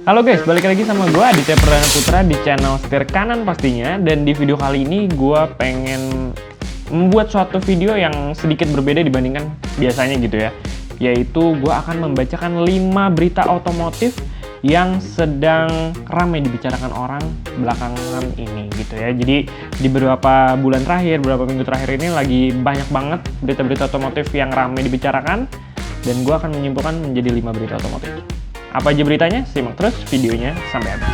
Halo guys, balik lagi sama gue Aditya Perdana Putra di channel Setir Kanan pastinya. Dan di video kali ini gue pengen membuat suatu video yang sedikit berbeda dibandingkan biasanya gitu ya. Yaitu gue akan membacakan 5 berita otomotif yang sedang ramai dibicarakan orang belakangan ini gitu ya. Jadi di beberapa bulan terakhir, beberapa minggu terakhir ini lagi banyak banget berita-berita otomotif yang ramai dibicarakan. Dan gue akan menyimpulkan menjadi 5 berita otomotif. Apa aja beritanya? Simak terus videonya sampai habis.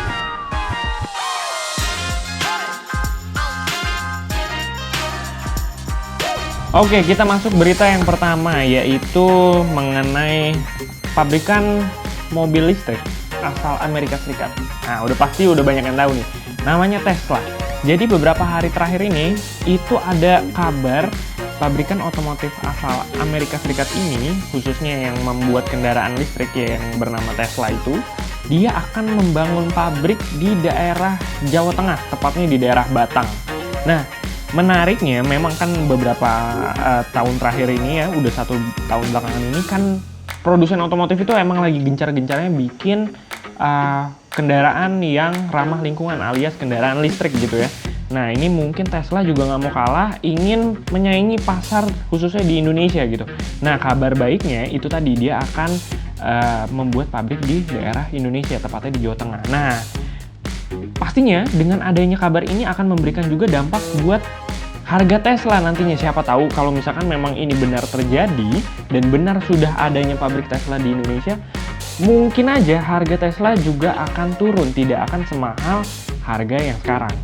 Oke, kita masuk berita yang pertama, yaitu mengenai pabrikan mobil listrik asal Amerika Serikat. Nah, udah pasti udah banyak yang tahu nih. Namanya Tesla. Jadi beberapa hari terakhir ini, itu ada kabar pabrikan otomotif asal Amerika Serikat ini, khususnya yang membuat kendaraan listrik ya, yang bernama Tesla itu, dia akan membangun pabrik di daerah Jawa Tengah, tepatnya di daerah Batang. Nah, menariknya memang kan beberapa tahun terakhir ini ya, udah 1 tahun belakangan ini kan produsen otomotif itu emang lagi gencar-gencarnya bikin kendaraan yang ramah lingkungan alias kendaraan listrik gitu ya. Nah, ini mungkin Tesla juga nggak mau kalah, ingin menyaingi pasar khususnya di Indonesia gitu. Nah, kabar baiknya itu tadi dia akan membuat pabrik di daerah Indonesia, tepatnya di Jawa Tengah. Nah, pastinya dengan adanya kabar ini akan memberikan juga dampak buat harga Tesla nantinya. Siapa tahu kalau misalkan memang ini benar terjadi dan benar sudah adanya pabrik Tesla di Indonesia, mungkin aja harga Tesla juga akan turun, tidak akan semahal harga yang sekarang.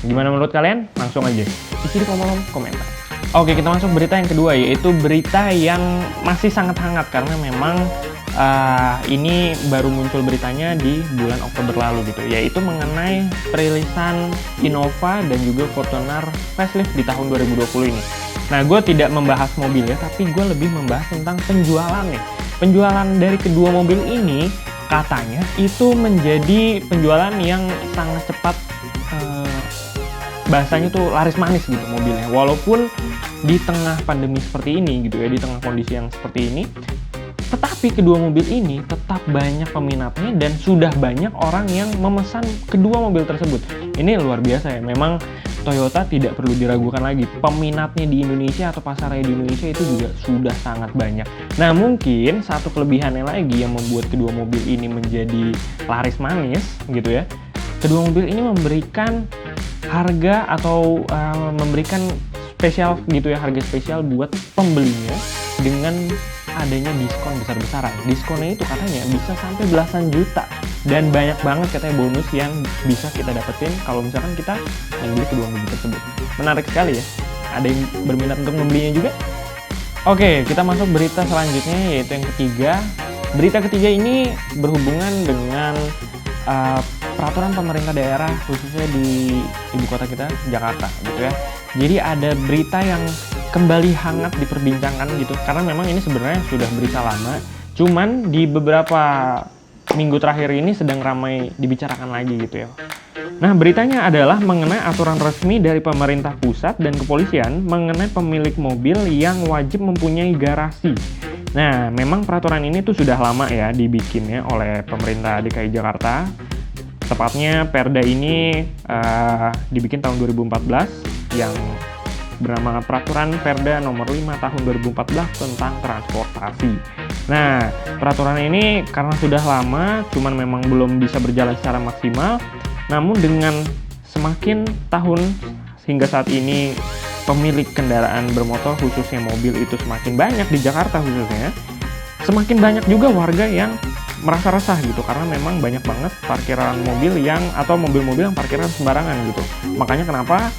Gimana menurut kalian? Langsung aja isi di kolom komentar. Oke, kita masuk berita yang kedua, yaitu berita yang masih sangat hangat karena memang ini baru muncul beritanya di bulan Oktober lalu gitu, yaitu mengenai perilisan Innova dan juga Fortuner facelift di tahun 2020 ini. Nah, gue tidak membahas mobil ya, tapi gue lebih membahas tentang penjualannya. Penjualan dari kedua mobil ini katanya itu menjadi penjualan yang sangat cepat, bahasanya tuh laris manis gitu mobilnya. Walaupun di tengah pandemi seperti ini gitu ya, di tengah kondisi yang seperti ini, tetapi kedua mobil ini tetap banyak peminatnya dan sudah banyak orang yang memesan kedua mobil tersebut. Ini luar biasa ya, memang Toyota tidak perlu diragukan lagi. Peminatnya di Indonesia atau pasarnya di Indonesia itu juga sudah sangat banyak. Nah, mungkin satu kelebihannya lagi yang membuat kedua mobil ini menjadi laris manis gitu ya. Kedua mobil ini memberikan harga atau memberikan spesial gitu ya, harga spesial buat pembelinya dengan adanya diskon besar-besaran. Diskonnya itu katanya bisa sampai belasan juta dan banyak banget katanya bonus yang bisa kita dapetin kalau misalkan kita membeli kedua mobil tersebut. Menarik sekali ya. Ada yang berminat untuk membelinya juga? Oke, kita masuk berita selanjutnya, yaitu yang ketiga. Berita ketiga ini berhubungan dengan peraturan pemerintah daerah khususnya di ibu kota kita, Jakarta gitu ya. Jadi ada berita yang kembali hangat diperbincangkan gitu, karena memang ini sebenarnya sudah berita lama, cuman di beberapa minggu terakhir ini sedang ramai dibicarakan lagi gitu ya. Nah, beritanya adalah mengenai aturan resmi dari pemerintah pusat dan kepolisian mengenai pemilik mobil yang wajib mempunyai garasi. Nah, memang peraturan ini tuh sudah lama ya dibikinnya oleh pemerintah DKI Jakarta. Tepatnya Perda ini dibikin tahun 2014 yang bernama Peraturan Perda nomor 5 tahun 2014 tentang transportasi. Nah, peraturan ini karena sudah lama, cuman memang belum bisa berjalan secara maksimal. Namun dengan semakin tahun hingga saat ini pemilik kendaraan bermotor khususnya mobil itu semakin banyak di Jakarta khususnya, semakin banyak juga warga yang merasa resah gitu, karena memang banyak banget parkiran mobil yang atau mobil-mobil yang parkiran sembarangan gitu. Makanya kenapa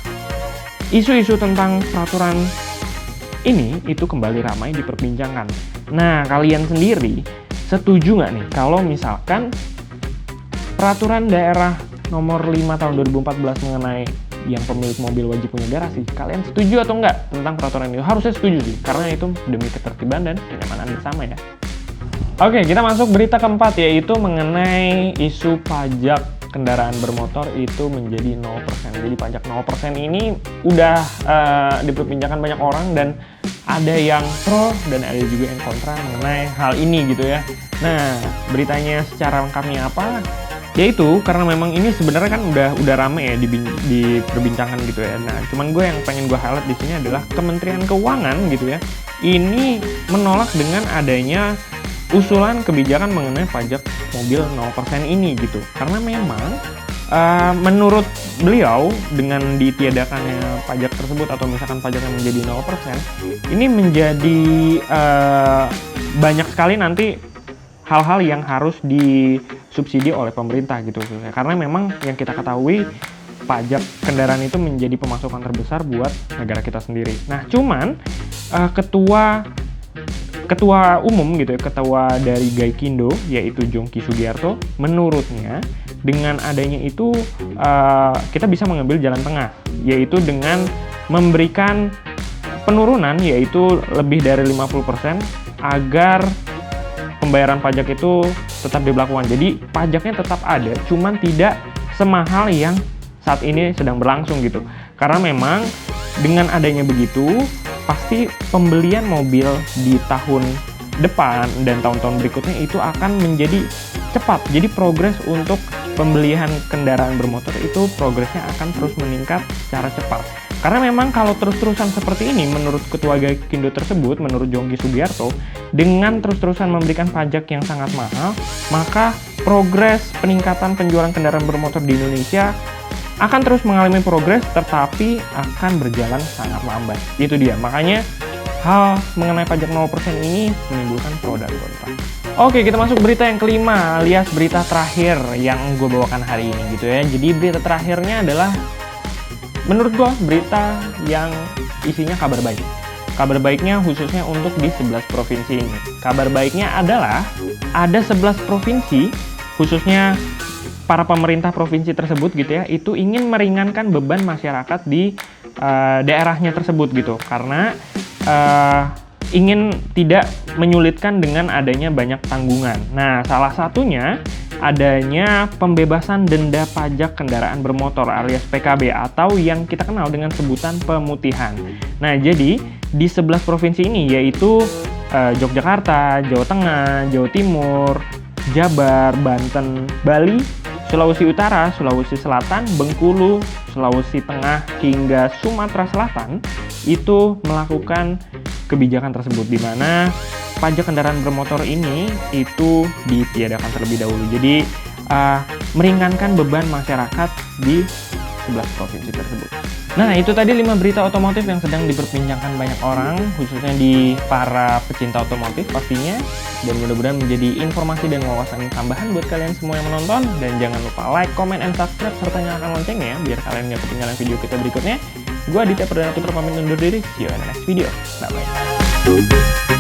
isu-isu tentang peraturan ini itu kembali ramai diperbincangkan. Nah, kalian sendiri setuju nggak nih kalau misalkan peraturan daerah nomor 5 tahun 2014 mengenai yang pemilik mobil wajib punya garasi, kalian setuju atau enggak tentang peraturan itu? Harusnya setuju sih, karena itu demi ketertiban dan kenyamanan bersama ya. Oke, kita masuk berita keempat, yaitu mengenai isu pajak kendaraan bermotor itu menjadi 0%. Jadi pajak 0% ini udah diperbincangkan banyak orang dan ada yang pro dan ada juga yang kontra mengenai hal ini gitu ya. Nah, beritanya secara lengkapnya apa? Yaitu karena memang ini sebenarnya kan udah rame ya diperbincangkan gitu ya. Nah, cuman gue yang pengen gue highlight di sini adalah Kementerian Keuangan gitu ya. Ini menolak dengan adanya usulan kebijakan mengenai pajak mobil 0% ini gitu. Karena memang menurut beliau dengan ditiadakannya pajak tersebut atau misalkan pajaknya menjadi 0%, ini menjadi banyak sekali nanti hal-hal yang harus disubsidi oleh pemerintah gitu. Karena memang yang kita ketahui pajak kendaraan itu menjadi pemasukan terbesar buat negara kita sendiri. Nah, cuman ketua umum gitu ya, ketua dari Gaikindo yaitu Jongki Sugiarto, menurutnya dengan adanya itu kita bisa mengambil jalan tengah, yaitu dengan memberikan penurunan yaitu lebih dari 50% agar pembayaran pajak itu tetap diberlakukan. Jadi pajaknya tetap ada, cuman tidak semahal yang saat ini sedang berlangsung gitu. Karena memang dengan adanya begitu, pasti pembelian mobil di tahun depan dan tahun-tahun berikutnya itu akan menjadi cepat. Jadi progres untuk pembelian kendaraan bermotor itu progresnya akan terus meningkat secara cepat. Karena memang kalau terus-terusan seperti ini, menurut Ketua Gaikindo tersebut, menurut Jongki Sugiarto, dengan terus-terusan memberikan pajak yang sangat mahal, maka progres peningkatan penjualan kendaraan bermotor di Indonesia akan terus mengalami progres, tetapi akan berjalan sangat lambat. Itu dia, makanya hal mengenai pajak 0% ini menimbulkan pro dan kontra. Oke, kita masuk berita yang kelima, alias berita terakhir yang gue bawakan hari ini gitu ya. Jadi berita terakhirnya adalah menurut gue berita yang isinya kabar baik. Kabar baiknya khususnya untuk di 11 provinsi ini. Kabar baiknya adalah ada 11 provinsi, khususnya para pemerintah provinsi tersebut gitu ya, itu ingin meringankan beban masyarakat di daerahnya tersebut gitu. Karena ingin tidak menyulitkan dengan adanya banyak tanggungan. Nah, salah satunya adanya pembebasan denda pajak kendaraan bermotor alias PKB atau yang kita kenal dengan sebutan pemutihan. Nah, jadi di 11 provinsi ini yaitu Yogyakarta, Jawa Tengah, Jawa Timur, Jabar, Banten, Bali, Sulawesi Utara, Sulawesi Selatan, Bengkulu, Sulawesi Tengah, hingga Sumatera Selatan itu melakukan kebijakan tersebut, di mana pajak kendaraan bermotor ini itu ditiadakan terlebih dahulu. Jadi meringankan beban masyarakat di 11 provinsi tersebut. Nah, itu tadi 5 berita otomotif yang sedang diperbincangkan banyak orang, khususnya di para pecinta otomotif pastinya. Dan mudah-mudahan menjadi informasi dan wawasan tambahan buat kalian semua yang menonton. Dan jangan lupa like, comment, and subscribe, serta nyalakan loncengnya biar kalian gak ketinggalan video kita berikutnya. Gue Aditya Perdana Putra pamit undur diri. See you in the next video. Bye-bye.